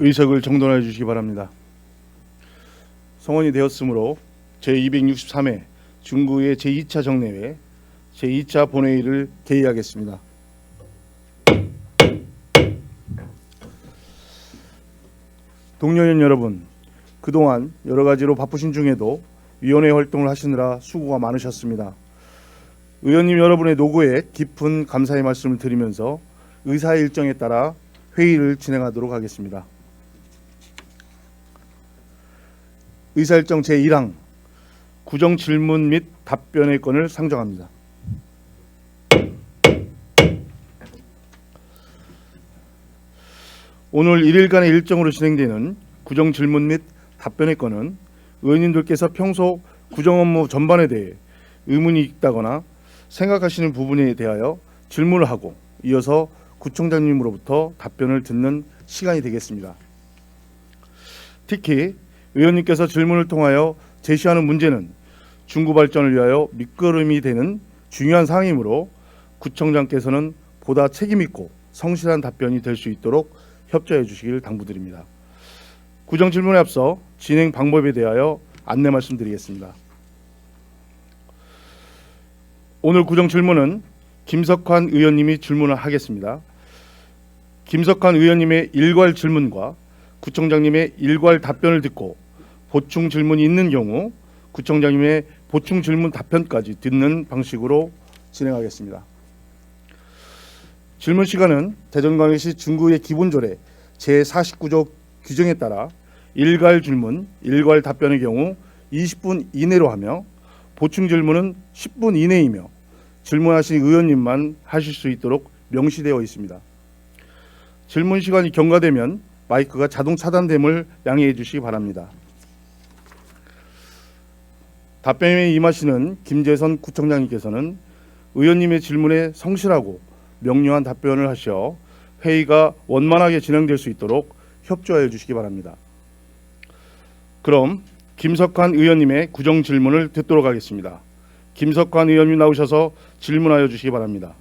의석을 정돈해 주시기 바랍니다. 성원이 되었으므로 제263회 중구의 제2차 정례회 제2차 본회의를 개의하겠습니다. 동료연 여러분, 그동안 여러 가지로 바쁘신 중에도 위원회 활동을 하시느라 수고가 많으셨습니다. 의원님 여러분의 노고에 깊은 감사의 말씀을 드리면서 의사의 일정에 따라 회의를 진행하도록 하겠습니다. 의사일정 제1항 구정 질문 및 답변의 건을 상정합니다. 오늘 1일간의 일정으로 진행되는 구정 질문 및 답변의 건은 의원님들께서 평소 구정 업무 전반에 대해 의문이 있다거나 생각하시는 부분에 대하여 질문을 하고 이어서 구청장님으로부터 답변을 듣는 시간이 되겠습니다. 특히 의원님께서 질문을 통하여 제시하는 문제는 중구 발전을 위하여 밑거름이 되는 중요한 사항이므로 구청장께서는 보다 책임 있고 성실한 답변이 될 수 있도록 협조해 주시길 당부드립니다. 구정 질문에 앞서 진행 방법에 대하여 안내 말씀드리겠습니다. 오늘 구정 질문은 김석환 의원님이 질문을 하겠습니다. 김석환 의원님의 일괄 질문과 구청장님의 일괄 답변을 듣고 보충 질문이 있는 경우 구청장님의 보충 질문 답변까지 듣는 방식으로 진행하겠습니다. 질문 시간은 대전광역시 중구의 기본조례 제49조 규정에 따라 일괄 질문, 일괄 답변의 경우 20분 이내로 하며 보충 질문은 10분 이내이며 질문하신 의원님만 하실 수 있도록 명시되어 있습니다. 질문 시간이 경과되면 마이크가 자동 차단됨을 양해해 주시기 바랍니다. 답변에 임하시는 김재선 구청장님께서는 의원님의 질문에 성실하고 명료한 답변을 하셔 회의가 원만하게 진행될 수 있도록 협조해 주시기 바랍니다. 그럼 김석환 의원님의 구정 질문을 듣도록 하겠습니다. 김석환 의원님 나오셔서 질문하여 주시기 바랍니다.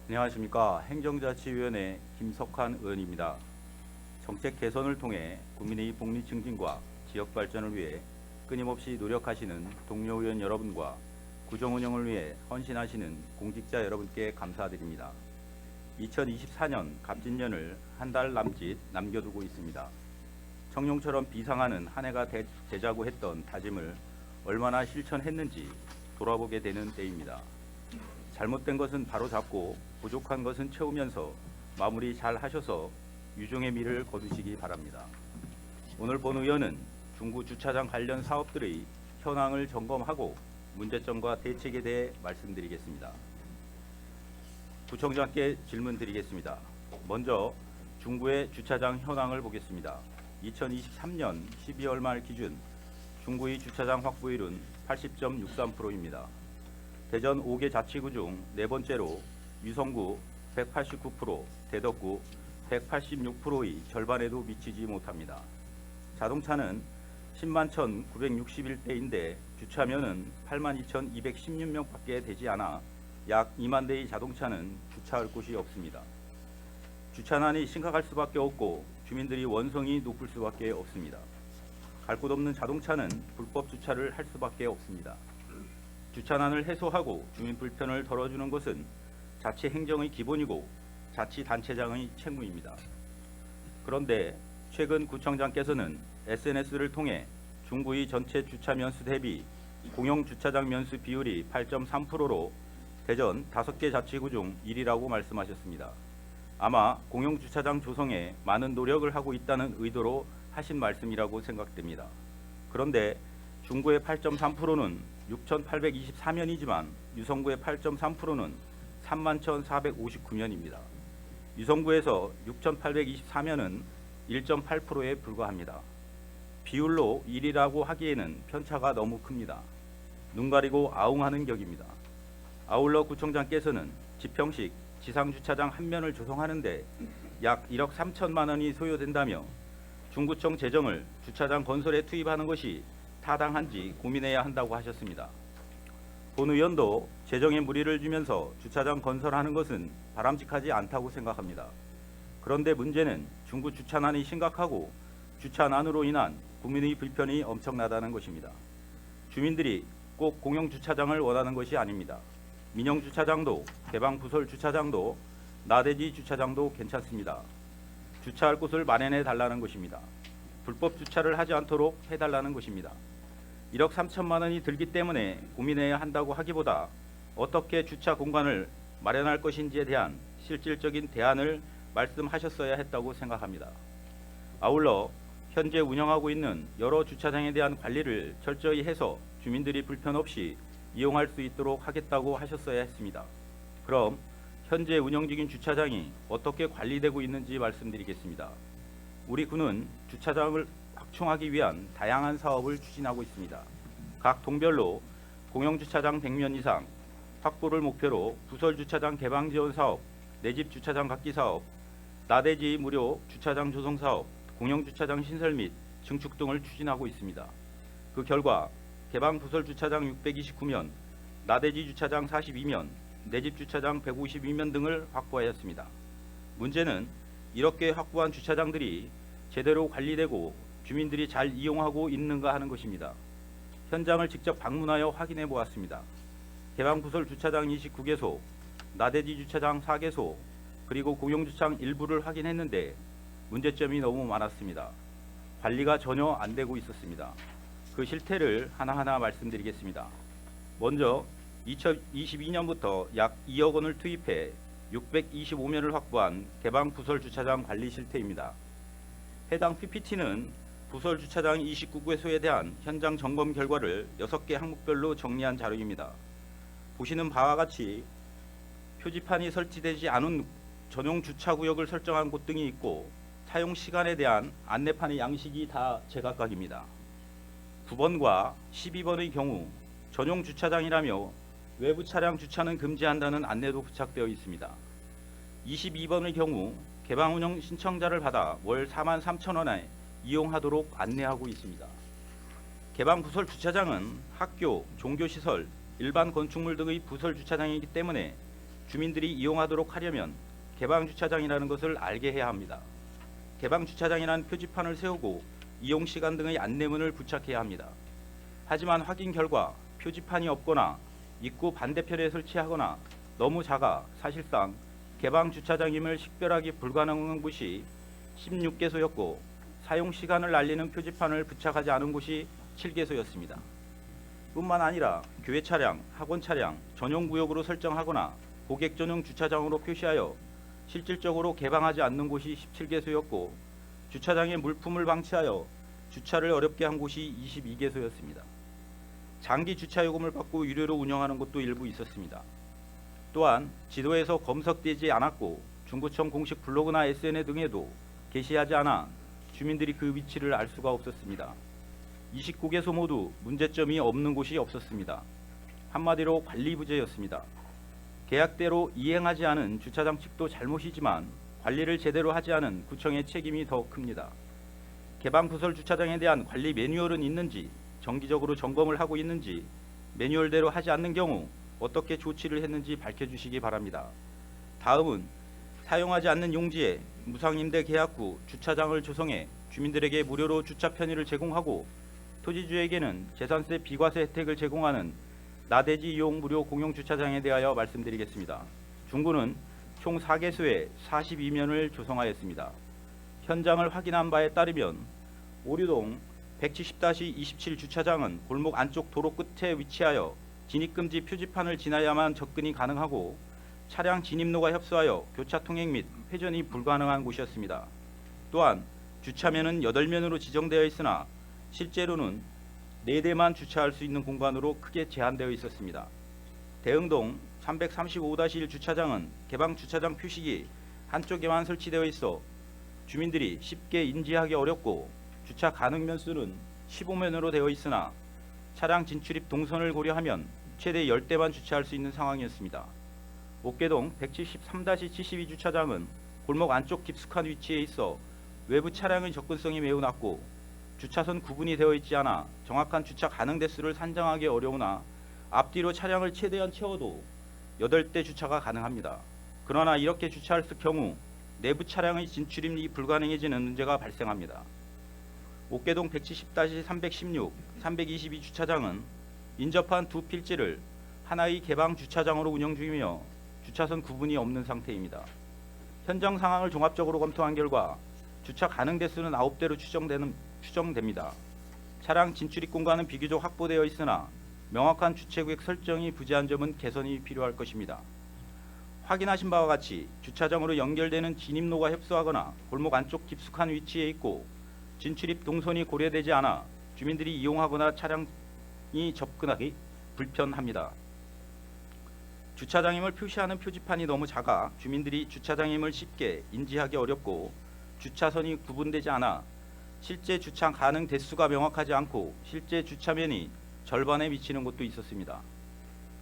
안녕하십니까. 행정자치위원회 김석환 의원입니다. 정책 개선을 통해 국민의 복리 증진과 지역 발전을 위해 끊임없이 노력하시는 동료 의원 여러분과 구정 운영을 위해 헌신하시는 공직자 여러분께 감사드립니다. 2024년 갑진년을 한 달 남짓 남겨두고 있습니다. 청룡처럼 비상하는 한 해가 되자고 했던 다짐을 얼마나 실천했는지 돌아보게 되는 때입니다. 잘못된 것은 바로잡고 부족한 것은 채우면서 마무리 잘 하셔서 유종의 미를 거두시기 바랍니다. 오늘 본 의원은 중구 주차장 관련 사업들의 현황을 점검하고 문제점과 대책에 대해 말씀드리겠습니다. 구청장께 질문 드리겠습니다. 먼저 중구의 주차장 현황을 보겠습니다. 2023년 12월 말 기준 중구의 주차장 확보율은 80.63%입니다. 대전 5개 자치구 중 네 번째로 유성구 189%, 대덕구 186%의 절반에도 미치지 못합니다. 자동차는 10만 1,961대인데 주차면은 82,216명밖에 되지 않아 약 2만 대의 자동차는 주차할 곳이 없습니다. 주차난이 심각할 수밖에 없고 주민들이 원성이 높을 수밖에 없습니다. 갈 곳 없는 자동차는 불법 주차를 할 수밖에 없습니다. 주차난을 해소하고 주민 불편을 덜어주는 것은 자치 행정의 기본이고 자치단체장의 책무입니다. 그런데 최근 구청장께서는 SNS를 통해 중구의 전체 주차 면수 대비 공영 주차장 면수 비율이 8.3%로 대전 5개 자치구 중 1위라고 말씀하셨습니다. 아마 공영 주차장 조성에 많은 노력을 하고 있다는 의도로 하신 말씀이라고 생각됩니다. 그런데 중구의 8.3%는 6,824면이지만 유성구의 8.3%는 31,459면입니다. 유성구에서 6,824면은 1.8%에 불과합니다. 비율로 1위라고 하기에는 편차가 너무 큽니다. 눈 가리고 아웅하는 격입니다. 아울러 구청장께서는 지평식 지상주차장 한 면을 조성하는데 약 1억 3천만 원이 소요된다며 중구청 재정을 주차장 건설에 투입하는 것이 타당한지 고민해야 한다고 하셨습니다. 본 의원도 재정에 무리를 주면서 주차장 건설하는 것은 바람직하지 않다고 생각합니다. 그런데 문제는 중구 주차난이 심각하고 주차난으로 인한 국민의 불편이 엄청나다는 것입니다. 주민들이 꼭 공영주차장을 원하는 것이 아닙니다. 민영주차장도 개방부설 주차장도 나대지 주차장도 괜찮습니다. 주차할 곳을 마련해 달라는 것입니다. 불법 주차를 하지 않도록 해달라는 것입니다. 1억 3천만 원이 들기 때문에 고민해야 한다고 하기보다 어떻게 주차 공간을 마련할 것인지에 대한 실질적인 대안을 말씀하셨어야 했다고 생각합니다. 아울러 현재 운영하고 있는 여러 주차장에 대한 관리를 철저히 해서 주민들이 불편 없이 이용할 수 있도록 하겠다고 하셨어야 했습니다. 그럼 현재 운영 중인 주차장이 어떻게 관리되고 있는지 말씀드리겠습니다. 우리 구는 주차장을 확충하기 위한 다양한 사업을 추진하고 있습니다. 각 동별로 공영주차장 100면 이상 확보를 목표로 부설주차장 개방 지원 사업, 내집 주차장 갖기 사업, 나대지 무료 주차장 조성 사업, 공영주차장 신설 및 증축 등을 추진하고 있습니다. 그 결과 개방 부설주차장 629면, 나대지 주차장 42면, 내집 주차장 152면 등을 확보하였습니다. 문제는 이렇게 확보한 주차장들이 제대로 관리되고 주민들이 잘 이용하고 있는가 하는 것입니다. 현장을 직접 방문하여 확인해 보았습니다. 개방 부설 주차장 29개소, 나대지 주차장 4개소, 그리고 공용주차장 일부를 확인했는데 문제점이 너무 많았습니다. 관리가 전혀 안 되고 있었습니다. 그 실태를 하나하나 말씀드리겠습니다. 먼저 2022년부터 약 2억 원을 투입해 625면을 확보한 개방 부설 주차장 관리 실태입니다. 해당 PPT는 부설 주차장 29개소에 대한 현장 점검 결과를 6개 항목별로 정리한 자료입니다. 보시는 바와 같이 표지판이 설치되지 않은 전용 주차구역을 설정한 곳 등이 있고 사용 시간에 대한 안내판의 양식이 다 제각각입니다. 9번과 12번의 경우 전용 주차장이라며 외부 차량 주차는 금지한다는 안내도 부착되어 있습니다. 22번의 경우 개방 운영 신청자를 받아 월 43,000원에 이용하도록 안내하고 있습니다. 개방 부설 주차장은 학교, 종교시설, 일반 건축물 등의 부설 주차장이기 때문에 주민들이 이용하도록 하려면 개방 주차장이라는 것을 알게 해야 합니다. 개방 주차장이라는 표지판을 세우고 이용 시간 등의 안내문을 부착해야 합니다. 하지만 확인 결과 표지판이 없거나 입구 반대편에 설치하거나 너무 작아 사실상 개방 주차장임을 식별하기 불가능한 곳이 16개소였고 사용 시간을 알리는 표지판을 부착하지 않은 곳이 7개소였습니다. 뿐만 아니라 교회 차량, 학원 차량 전용 구역으로 설정하거나 고객 전용 주차장으로 표시하여 실질적으로 개방하지 않는 곳이 17개소였고 주차장에 물품을 방치하여 주차를 어렵게 한 곳이 22개소였습니다. 장기 주차 요금을 받고 유료로 운영하는 곳도 일부 있었습니다. 또한 지도에서 검색되지 않았고 중구청 공식 블로그나 SNS에 등에도 게시하지 않아 주민들이 그 위치를 알 수가 없었습니다. 29개소 모두 문제점이 없는 곳이 없었습니다. 한마디로 관리 부재였습니다. 계약대로 이행하지 않은 주차장 측도 잘못이지만 관리를 제대로 하지 않은 구청의 책임이 더 큽니다. 개방 부설 주차장에 대한 관리 매뉴얼은 있는지, 정기적으로 점검을 하고 있는지, 매뉴얼대로 하지 않는 경우 어떻게 조치를 했는지 밝혀주시기 바랍니다. 다음은 사용하지 않는 용지에 무상임대 계약 후 주차장을 조성해 주민들에게 무료로 주차 편의를 제공하고 토지주에게는 재산세 비과세 혜택을 제공하는 나대지 이용 무료 공용주차장에 대하여 말씀드리겠습니다. 중구는 총 4개소에 42면을 조성하였습니다. 현장을 확인한 바에 따르면 오류동 170-27 주차장은 골목 안쪽 도로 끝에 위치하여 진입금지 표지판을 지나야만 접근이 가능하고 차량 진입로가 협소하여 교차 통행 및 회전이 불가능한 곳이었습니다. 또한 주차면은 8면으로 지정되어 있으나 실제로는 4대만 주차할 수 있는 공간으로 크게 제한되어 있었습니다. 대흥동 335-1 주차장은 개방 주차장 표식이 한쪽에만 설치되어 있어 주민들이 쉽게 인지하기 어렵고 주차 가능 면수는 15면으로 되어 있으나 차량 진출입 동선을 고려하면 최대 10대만 주차할 수 있는 상황이었습니다. 옥계동 173-72 주차장은 골목 안쪽 깊숙한 위치에 있어 외부 차량의 접근성이 매우 낮고 주차선 구분이 되어 있지 않아 정확한 주차 가능 대수를 산정하기 어려우나 앞뒤로 차량을 최대한 채워도 8대 주차가 가능합니다. 그러나 이렇게 주차할 경우 내부 차량의 진출입이 불가능해지는 문제가 발생합니다. 옥계동 170-316, 322 주차장은 인접한 두 필지를 하나의 개방 주차장으로 운영 중이며 주차선 구분이 없는 상태입니다. 현장 상황을 종합적으로 검토한 결과 주차 가능 대수는 9대로 추정됩니다. 차량 진출입 공간은 비교적 확보되어 있으나 명확한 주차구역 설정이 부재한 점은 개선이 필요할 것입니다. 확인하신 바와 같이 주차장으로 연결되는 진입로가 협소하거나 골목 안쪽 깊숙한 위치에 있고 진출입 동선이 고려되지 않아 주민들이 이용하거나 차량이 접근하기 불편합니다. 주차장임을 표시하는 표지판이 너무 작아 주민들이 주차장임을 쉽게 인지하기 어렵고 주차선이 구분되지 않아 실제 주차 가능 대수가 명확하지 않고 실제 주차면이 절반에 미치는 곳도 있었습니다.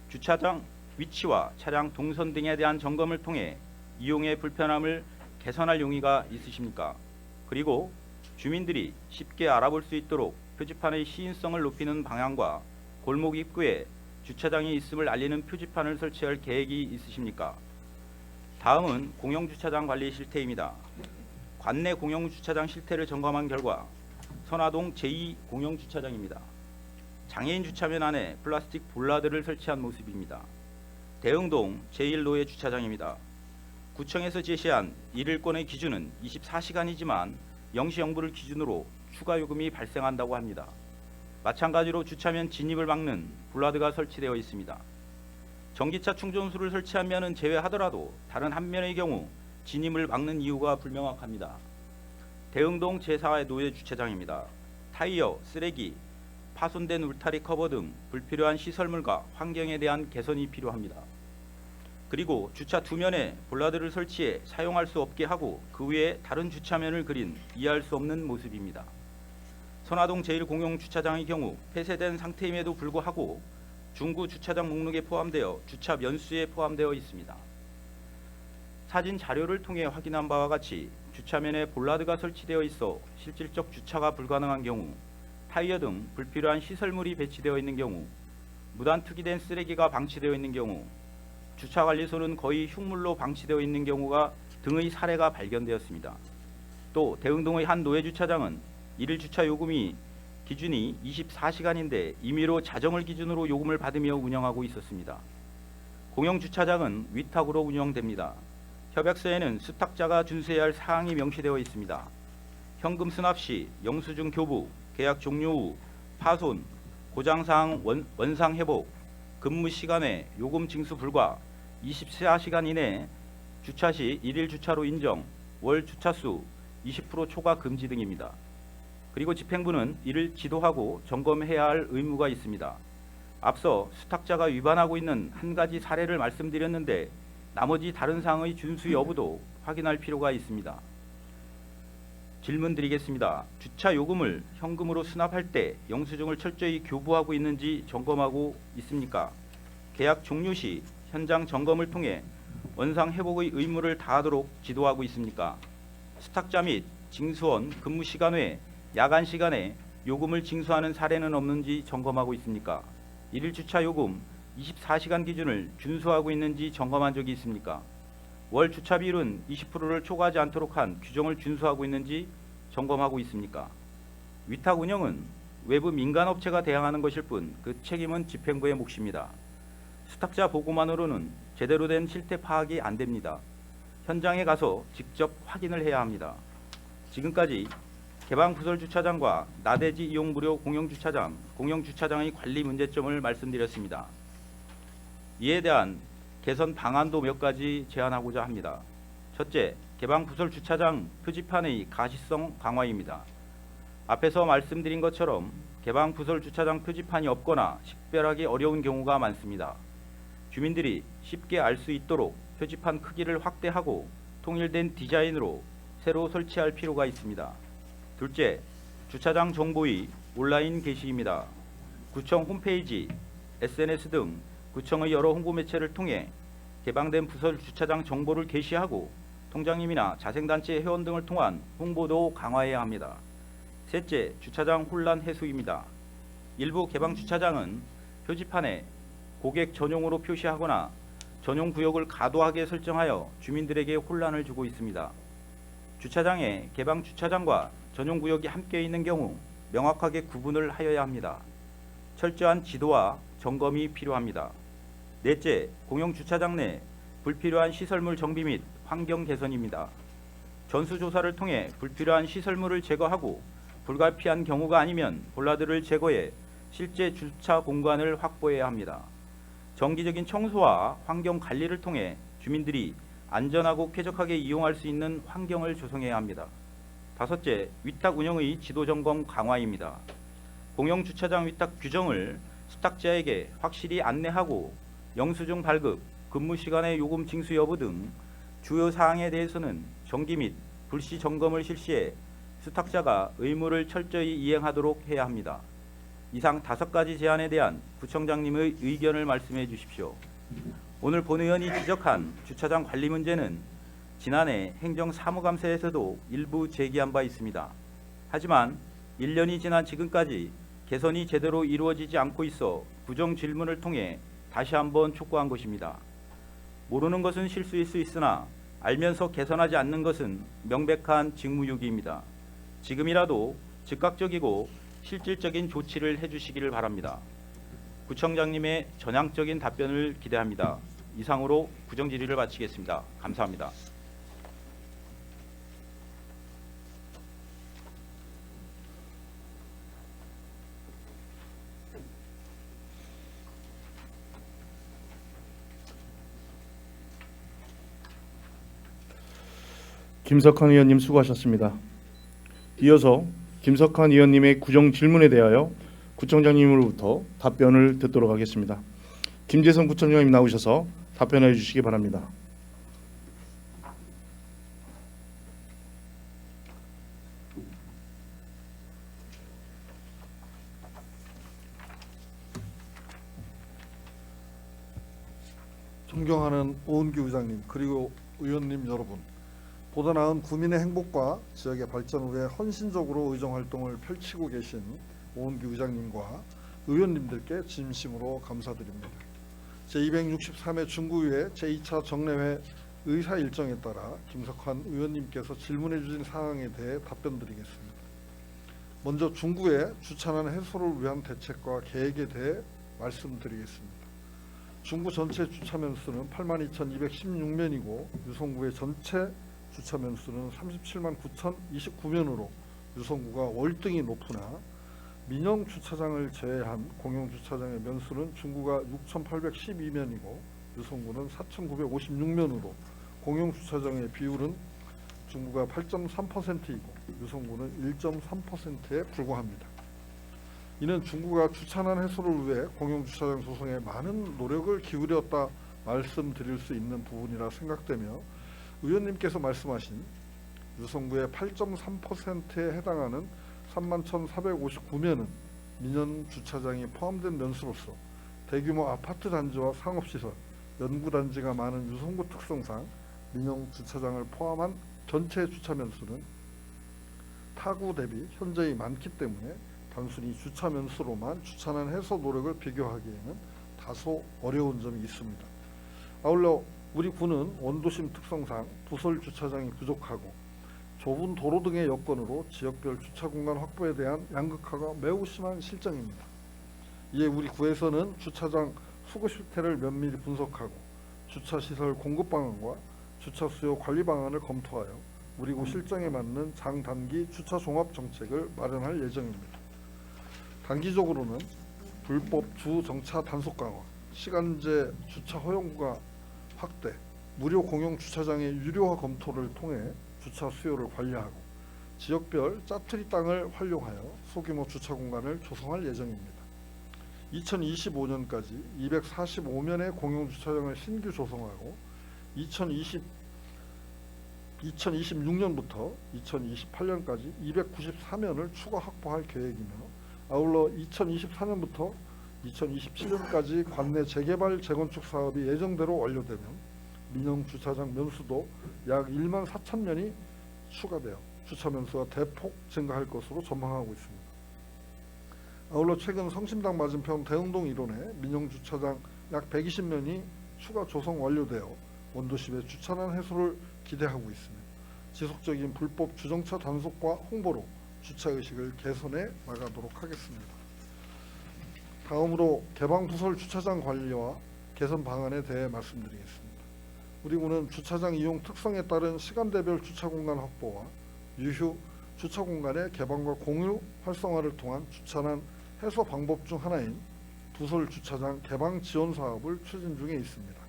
주차장 위치와 차량 동선 등에 대한 점검을 통해 이용의 불편함을 개선할 용의가 있으십니까? 그리고 주민들이 쉽게 알아볼 수 있도록 표지판의 시인성을 높이는 방향과 골목 입구에 주차장이 있음을 알리는 표지판을 설치할 계획이 있으십니까? 다음은 공영주차장 관리 실태입니다. 관내 공영주차장 실태를 점검한 결과 선화동 제2 공영주차장입니다. 장애인 주차면 안에 플라스틱 볼라드를 설치한 모습입니다. 대흥동 제1노예 주차장입니다. 구청에서 제시한 1일권의 기준은 24시간이지만 0시 0분을 기준으로 추가 요금이 발생한다고 합니다. 마찬가지로 주차면 진입을 막는 볼라드가 설치되어 있습니다. 전기차 충전소를 설치한 면은 제외하더라도 다른 한 면의 경우 진입을 막는 이유가 불명확합니다. 대흥동 제4의 노예 주차장입니다. 타이어, 쓰레기, 파손된 울타리 커버 등 불필요한 시설물과 환경에 대한 개선이 필요합니다. 그리고 주차 두면에 볼라드를 설치해 사용할 수 없게 하고 그 위에 다른 주차면을 그린 이해할 수 없는 모습입니다. 선화동 제1공용주차장의 경우 폐쇄된 상태임에도 불구하고 중구 주차장 목록에 포함되어 주차 면수에 포함되어 있습니다. 사진 자료를 통해 확인한 바와 같이 주차면에 볼라드가 설치되어 있어 실질적 주차가 불가능한 경우, 타이어 등 불필요한 시설물이 배치되어 있는 경우, 무단 투기된 쓰레기가 방치되어 있는 경우, 주차관리소는 거의 흉물로 방치되어 있는 경우가 등의 사례가 발견되었습니다. 또 대흥동의 한 노예주차장은 1일 주차 요금이 기준이 24시간인데 임의로 자정을 기준으로 요금을 받으며 운영하고 있었습니다. 공영주차장은 위탁으로 운영됩니다. 협약서에는 수탁자가 준수해야 할 사항이 명시되어 있습니다. 현금 수납 시, 영수증 교부, 계약 종료 후, 파손, 고장사항 원상 회복, 근무 시간에 요금 징수 불가, 24시간 이내 주차 시 1일 주차로 인정, 월 주차수 20% 초과 금지 등입니다. 그리고 집행부는 이를 지도하고 점검해야 할 의무가 있습니다. 앞서 수탁자가 위반하고 있는 한 가지 사례를 말씀드렸는데 나머지 다른 사항의 준수 여부도 확인할 필요가 있습니다. 질문 드리겠습니다. 주차 요금을 현금으로 수납할 때 영수증을 철저히 교부하고 있는지 점검하고 있습니까? 계약 종료 시 현장 점검을 통해 원상 회복의 의무를 다하도록 지도하고 있습니까? 수탁자 및 징수원 근무 시간 외 야간 시간에 요금을 징수하는 사례는 없는지 점검하고 있습니까? 1일 주차 요금 24시간 기준을 준수하고 있는지 점검한 적이 있습니까? 월 주차 비율은 20%를 초과하지 않도록 한 규정을 준수하고 있는지 점검하고 있습니까? 위탁 운영은 외부 민간업체가 대항하는 것일 뿐 그 책임은 집행부의 몫입니다. 수탁자 보고만으로는 제대로 된 실태 파악이 안 됩니다. 현장에 가서 직접 확인을 해야 합니다. 지금까지 개방부설 주차장과 나대지 이용 무료 공영주차장, 공영주차장의 관리 문제점을 말씀드렸습니다. 이에 대한 개선 방안도 몇 가지 제안하고자 합니다. 첫째, 개방부설 주차장 표지판의 가시성 강화입니다. 앞에서 말씀드린 것처럼 개방부설 주차장 표지판이 없거나 식별하기 어려운 경우가 많습니다. 주민들이 쉽게 알 수 있도록 표지판 크기를 확대하고 통일된 디자인으로 새로 설치할 필요가 있습니다. 둘째, 주차장 정보의 온라인 게시입니다. 구청 홈페이지 SNS 등 구청의 여러 홍보 매체를 통해 개방된 부설 주차장 정보를 게시하고 통장님이나 자생단체 회원 등을 통한 홍보도 강화해야 합니다. 셋째, 주차장 혼란 해소입니다. 일부 개방 주차장은 표지판에 고객 전용으로 표시하거나 전용 구역을 과도하게 설정하여 주민들에게 혼란을 주고 있습니다. 주차장에 개방 주차장과 전용 구역이 함께 있는 경우 명확하게 구분을 하여야 합니다. 철저한 지도와 점검이 필요합니다. 넷째, 공용 주차장 내 불필요한 시설물 정비 및 환경 개선입니다. 전수조사를 통해 불필요한 시설물을 제거하고 불가피한 경우가 아니면 볼라드를 제거해 실제 주차 공간을 확보해야 합니다. 정기적인 청소와 환경 관리를 통해 주민들이 안전하고 쾌적하게 이용할 수 있는 환경을 조성해야 합니다. 다섯째, 위탁 운영의 지도 점검 강화입니다. 공용 주차장 위탁 규정을 수탁자에게 확실히 안내하고 영수증 발급, 근무 시간의 요금 징수 여부 등 주요 사항에 대해서는 정기 및 불시 점검을 실시해 수탁자가 의무를 철저히 이행하도록 해야 합니다. 이상 5가지 제안에 대한 구청장님의 의견을 말씀해 주십시오. 오늘 본 의원이 지적한 주차장 관리 문제는 지난해 행정사무감사에서도 일부 제기한 바 있습니다. 하지만 1년이 지난 지금까지 개선이 제대로 이루어지지 않고 있어 구정 질문을 통해 다시 한번 촉구한 것입니다. 모르는 것은 실수일 수 있으나 알면서 개선하지 않는 것은 명백한 직무유기입니다. 지금이라도 즉각적이고 실질적인 조치를 해주시기를 바랍니다. 구청장님의 전향적인 답변을 기대합니다. 이상으로 구정질의를 마치겠습니다. 감사합니다. 김석환 의원님 수고하셨습니다. 이어서 김석환 의원님의 구정 질문에 대하여 구청장님으로부터 답변을 듣도록 하겠습니다. 김재성 구청장님 나오셔서 답변해 주시기 바랍니다. 존경하는 오은기 의장님 그리고 의원님 여러분, 보다 나은 구민의 행복과 지역의 발전을 위해 헌신적으로 의정활동을 펼치고 계신 오은기 의장님과 의원님들께 진심으로 감사드립니다. 제263회 중구의회 제2차 정례회 의사 일정에 따라 김석환 의원님께서 질문해 주신 사항에 대해 답변드리겠습니다. 먼저 중구의 주차난 해소를 위한 대책과 계획에 대해 말씀드리겠습니다. 중구 전체 주차면 수는 82,216면이고 유성구의 전체 주차면 수는 37만 9,029면으로 유성구가 월등히 높으나 민영 주차장을 제외한 공용 주차장의 면수는 중구가 6,812면이고 유성구는 4,956면으로 공용 주차장의 비율은 중구가 8.3%이고 유성구는 1.3%에 불과합니다. 이는 중구가 주차난 해소를 위해 공용 주차장 조성에 많은 노력을 기울였다 말씀드릴 수 있는 부분이라 생각되며, 의원님께서 말씀하신 유성구의 8.3%에 해당하는 31,459면은 민영 주차장이 포함된 면수로서 대규모 아파트 단지와 상업시설, 연구단지가 많은 유성구 특성상 민영 주차장을 포함한 전체 주차 면수는 타구 대비 현저히 많기 때문에 단순히 주차 면수로만 주차난 해소 노력을 비교하기에는 다소 어려운 점이 있습니다. 아울러 우리 구는 원도심 특성상 부설 주차장이 부족하고 좁은 도로 등의 여건으로 지역별 주차 공간 확보에 대한 양극화가 매우 심한 실정입니다. 이에 우리 구에서는 주차장 수거 실태를 면밀히 분석하고 주차시설 공급 방안과 주차 수요 관리 방안을 검토하여 우리 구 실정에 맞는 장단기 주차 종합 정책을 마련할 예정입니다. 단기적으로는 불법 주 정차 단속 강화, 시간제 주차 허용구가 확대, 무료 공용 주차장의 유료화 검토를 통해 주차 수요를 관리하고 지역별 짜투리 땅을 활용하여 소규모 주차 공간을 조성할 예정입니다. 2025년까지 245면의 공용 주차장을 신규 조성하고 2026년부터 2028년까지 294면을 추가 확보할 계획이며, 아울러 2024년부터 2027년까지 관내 재개발 재건축 사업이 예정대로 완료되면 민영 주차장 면수도 약 1만 4천 년이 추가되어 주차 면수가 대폭 증가할 것으로 전망하고 있습니다. 아울러 최근 성심당 맞은편 대흥동 일원에 민영 주차장 약 120면이 추가 조성 완료되어 원도심의 주차난 해소를 기대하고 있으며 지속적인 불법 주정차 단속과 홍보로 주차의식을 개선해 나가도록 하겠습니다. 다음으로 개방부설 주차장 관리와 개선 방안에 대해 말씀드리겠습니다. 우리 군은 주차장 이용 특성에 따른 시간대별 주차 공간 확보와 유휴 주차 공간의 개방과 공유 활성화를 통한 주차난 해소 방법 중 하나인 부설 주차장 개방 지원 사업을 추진 중에 있습니다.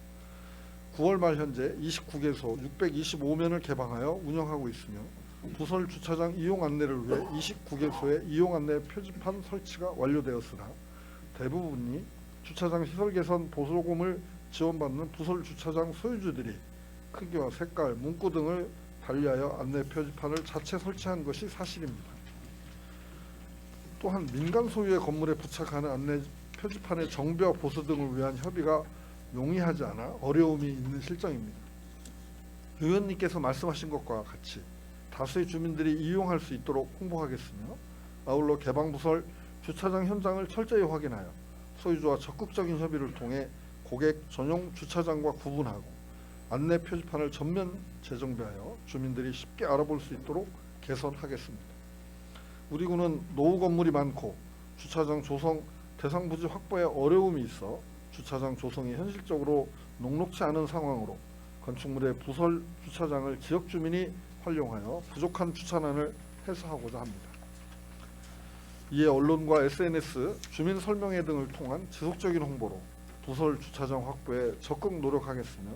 9월 말 현재 29개소 625면을 개방하여 운영하고 있으며 부설 주차장 이용 안내를 위해 29개소의 이용 안내 표지판 설치가 완료되었으나 대부분이 주차장 시설 개선 보조금을 지원받는 부설 주차장 소유주들이 크기와 색깔, 문구 등을 달리하여 안내 표지판을 자체 설치한 것이 사실입니다. 또한 민간 소유의 건물에 부착하는 안내 표지판의 정비와 보수 등을 위한 협의가 용이하지 않아 어려움이 있는 실정입니다. 의원님께서 말씀하신 것과 같이 다수의 주민들이 이용할 수 있도록 홍보하겠으며 아울러 개방부설 주차장 현장을 철저히 확인하여 소유주와 적극적인 협의를 통해 고객 전용 주차장과 구분하고 안내 표지판을 전면 재정비하여 주민들이 쉽게 알아볼 수 있도록 개선하겠습니다. 우리 군은 노후 건물이 많고 주차장 조성 대상 부지 확보에 어려움이 있어 주차장 조성이 현실적으로 녹록치 않은 상황으로 건축물의 부설 주차장을 지역 주민이 활용하여 부족한 주차난을 해소하고자 합니다. 이에 언론과 SNS, 주민 설명회 등을 통한 지속적인 홍보로 부설 주차장 확보에 적극 노력하겠으며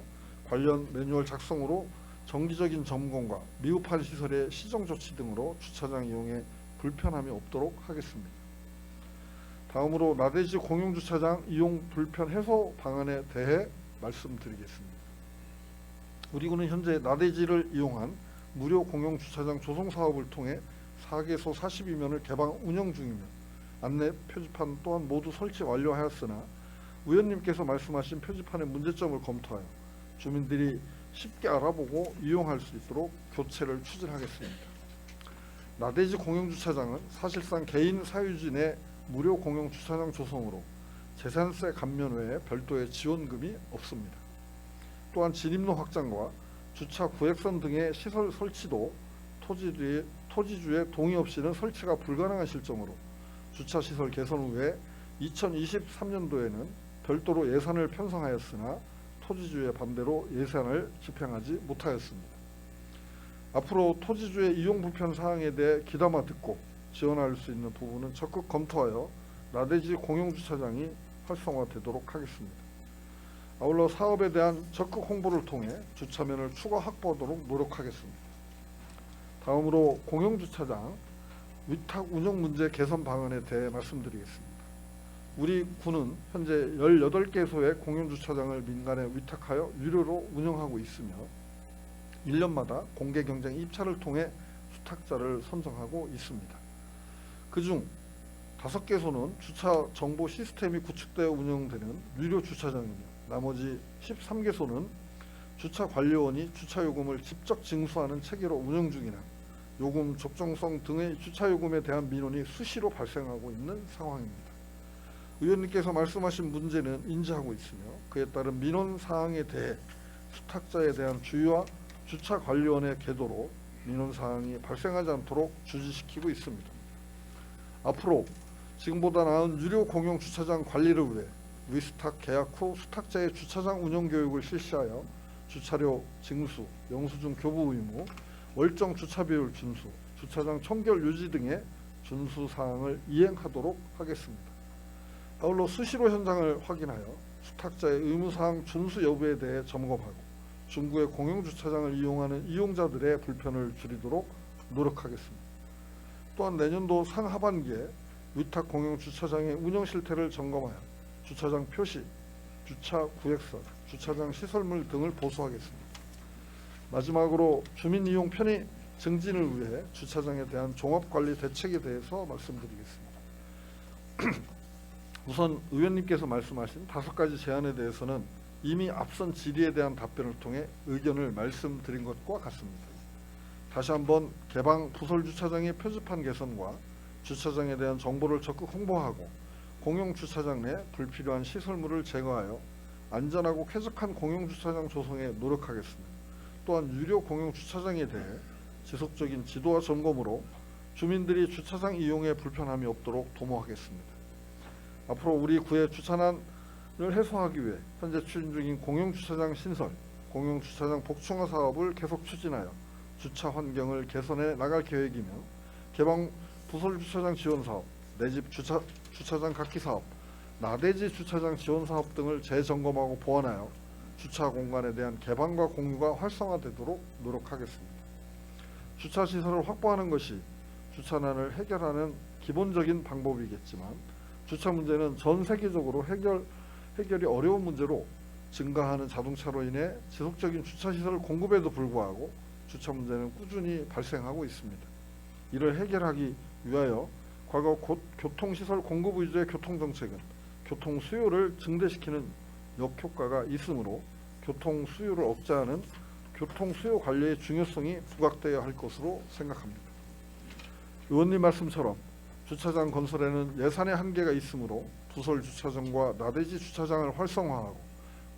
관련 매뉴얼 작성으로 정기적인 점검과 미흡한 시설의 시정 조치 등으로 주차장 이용에 불편함이 없도록 하겠습니다. 다음으로 나대지 공용주차장 이용 불편 해소 방안에 대해 말씀드리겠습니다. 우리 군은 현재 나대지를 이용한 무료 공용주차장 조성 사업을 통해 4개소 42면을 개방 운영 중이며 안내 표지판 또한 모두 설치 완료하였으나 의원님께서 말씀하신 표지판의 문제점을 검토하여 주민들이 쉽게 알아보고 이용할 수 있도록 교체를 추진하겠습니다. 나대지 공용주차장은 사실상 개인 사유진의 무료 공용주차장 조성으로 재산세 감면 외에 별도의 지원금이 없습니다. 또한 진입로 확장과 주차 구획선 등의 시설 설치도 토지주의 동의 없이는 설치가 불가능한 실정으로 주차시설 개선 후에 2023년도에는 별도로 예산을 편성하였으나 토지주의 반대로 예산을 집행하지 못하였습니다. 앞으로 토지주의 이용 불편 사항에 대해 귀담아 듣고 지원할 수 있는 부분은 적극 검토하여 나대지 공용주차장이 활성화되도록 하겠습니다. 아울러 사업에 대한 적극 홍보를 통해 주차면을 추가 확보하도록 노력하겠습니다. 다음으로 공용주차장 위탁 운영 문제 개선 방안에 대해 말씀드리겠습니다. 우리 군은 현재 18개소의 공용주차장을 민간에 위탁하여 유료로 운영하고 있으며 1년마다 공개 경쟁 입찰을 통해 수탁자를 선정하고 있습니다. 그중 5개소는 주차 정보 시스템이 구축되어 운영되는 유료 주차장이며 나머지 13개소는 주차 관리원이 주차 요금을 직접 징수하는 체계로 운영 중이나 요금 적정성 등의 주차 요금에 대한 민원이 수시로 발생하고 있는 상황입니다. 의원님께서 말씀하신 문제는 인지하고 있으며 그에 따른 민원 사항에 대해 수탁자에 대한 주의와 주차 관리원의 계도로 민원 사항이 발생하지 않도록 주지시키고 있습니다. 앞으로 지금보다 나은 유료 공용 주차장 관리를 위해 위스탁 계약 후 수탁자의 주차장 운영 교육을 실시하여 주차료 징수, 영수증 교부 의무, 월정 주차 비율 준수, 주차장 청결 유지 등의 준수 사항을 이행하도록 하겠습니다. 아울러 수시로 현장을 확인하여 수탁자의 의무 사항 준수 여부에 대해 점검하고 중구의 공용 주차장을 이용하는 이용자들의 불편을 줄이도록 노력하겠습니다. 또한 내년도 상하반기에 위탁 공용 주차장의 운영 실태를 점검하여 주차장 표시, 주차 구획선, 주차장 시설물 등을 보수하겠습니다. 마지막으로 주민 이용 편의 증진을 위해 주차장에 대한 종합관리 대책에 대해서 말씀드리겠습니다. 우선 의원님께서 말씀하신 5가지 제안에 대해서는 이미 앞선 질의에 대한 답변을 통해 의견을 말씀드린 것과 같습니다. 다시 한번 개방 부설 주차장의 표지판 개선과 주차장에 대한 정보를 적극 홍보하고 공용 주차장 내 불필요한 시설물을 제거하여 안전하고 쾌적한 공용 주차장 조성에 노력하겠습니다. 또한 유료 공용 주차장에 대해 지속적인 지도와 점검으로 주민들이 주차장 이용에 불편함이 없도록 도모하겠습니다. 앞으로 우리 구의 주차난을 해소하기 위해 현재 추진 중인 공용 주차장 신설, 공용 주차장 복층화 사업을 계속 추진하여 주차 환경을 개선해 나갈 계획이며 개방 부설 주차장 지원 사업, 내 집 주차장 갖기 사업, 나대지 주차장 지원 사업 등을 재점검하고 보완하여 주차 공간에 대한 개방과 공유가 활성화되도록 노력하겠습니다. 주차 시설을 확보하는 것이 주차난을 해결하는 기본적인 방법이겠지만 주차 문제는 전 세계적으로 해결이 어려운 문제로 증가하는 자동차로 인해 지속적인 주차 시설 공급에도 불구하고 주차 문제는 꾸준히 발생하고 있습니다. 이를 해결하기 위하여 과거 교통시설 공급 위주의 교통정책은 교통 수요를 증대시키는 역효과가 있으므로 교통 수요를 억제하는 교통 수요 관리의 중요성이 부각되어야 할 것으로 생각합니다. 의원님 말씀처럼 주차장 건설에는 예산의 한계가 있으므로 부설 주차장과 나대지 주차장을 활성화하고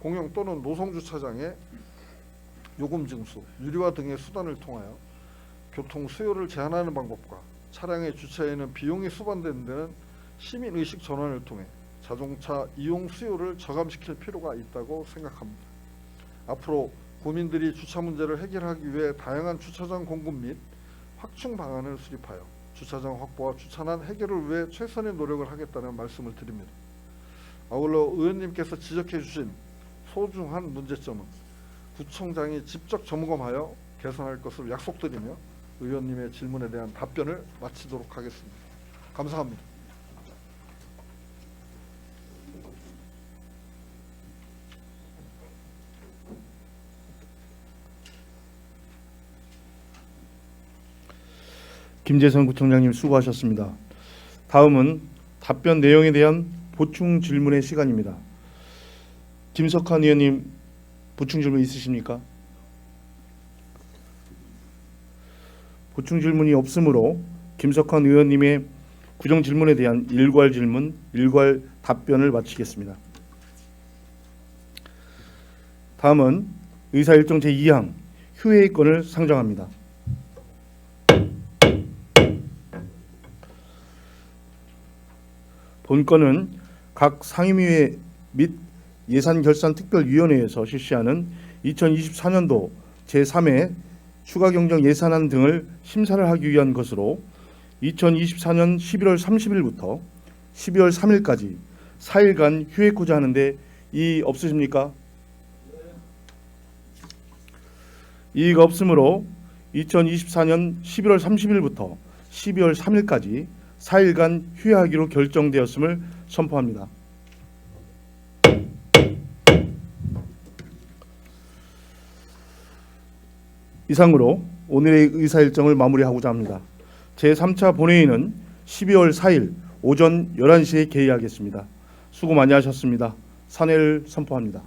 공용 또는 노송 주차장의 요금 징수, 유리화 등의 수단을 통하여 교통 수요를 제한하는 방법과 차량의 주차에는 비용이 수반되는 데는 시민의식 전환을 통해 자동차 이용 수요를 저감시킬 필요가 있다고 생각합니다. 앞으로 국민들이 주차 문제를 해결하기 위해 다양한 주차장 공급 및 확충 방안을 수립하여 주차장 확보와 주차난 해결을 위해 최선의 노력을 하겠다는 말씀을 드립니다. 아울러 의원님께서 지적해 주신 소중한 문제점은 구청장이 직접 점검하여 개선할 것을 약속드리며 의원님의 질문에 대한 답변을 마치도록 하겠습니다. 감사합니다. 김재선 구청장님 수고하셨습니다. 다음은 답변 내용에 대한 보충 질문의 시간입니다. 김석환 의원님 보충 질문 있으십니까? 보충 질문이 없으므로 김석환 의원님의 구정 질문에 대한 일괄 질문, 일괄 답변을 마치겠습니다. 다음은 의사일정 제2항 휴회의 건을 상정합니다. 본건은 각 상임위회 및 예산결산특별위원회에서 실시하는 2024년도 제3회 추가경정 예산안 등을 심사를 하기 위한 것으로 2024년 11월 30일부터 12월 3일까지 4일간 휴회코자 하는데 이의 없으십니까? 이의가 없으므로 2024년 11월 30일부터 12월 3일까지 4일간 휴회하기로 결정되었음을 선포합니다. 이상으로 오늘의 의사일정을 마무리하고자 합니다. 제3차 본회의는 12월 4일 오전 11시에 개의하겠습니다. 수고 많이 하셨습니다. 산회를 선포합니다.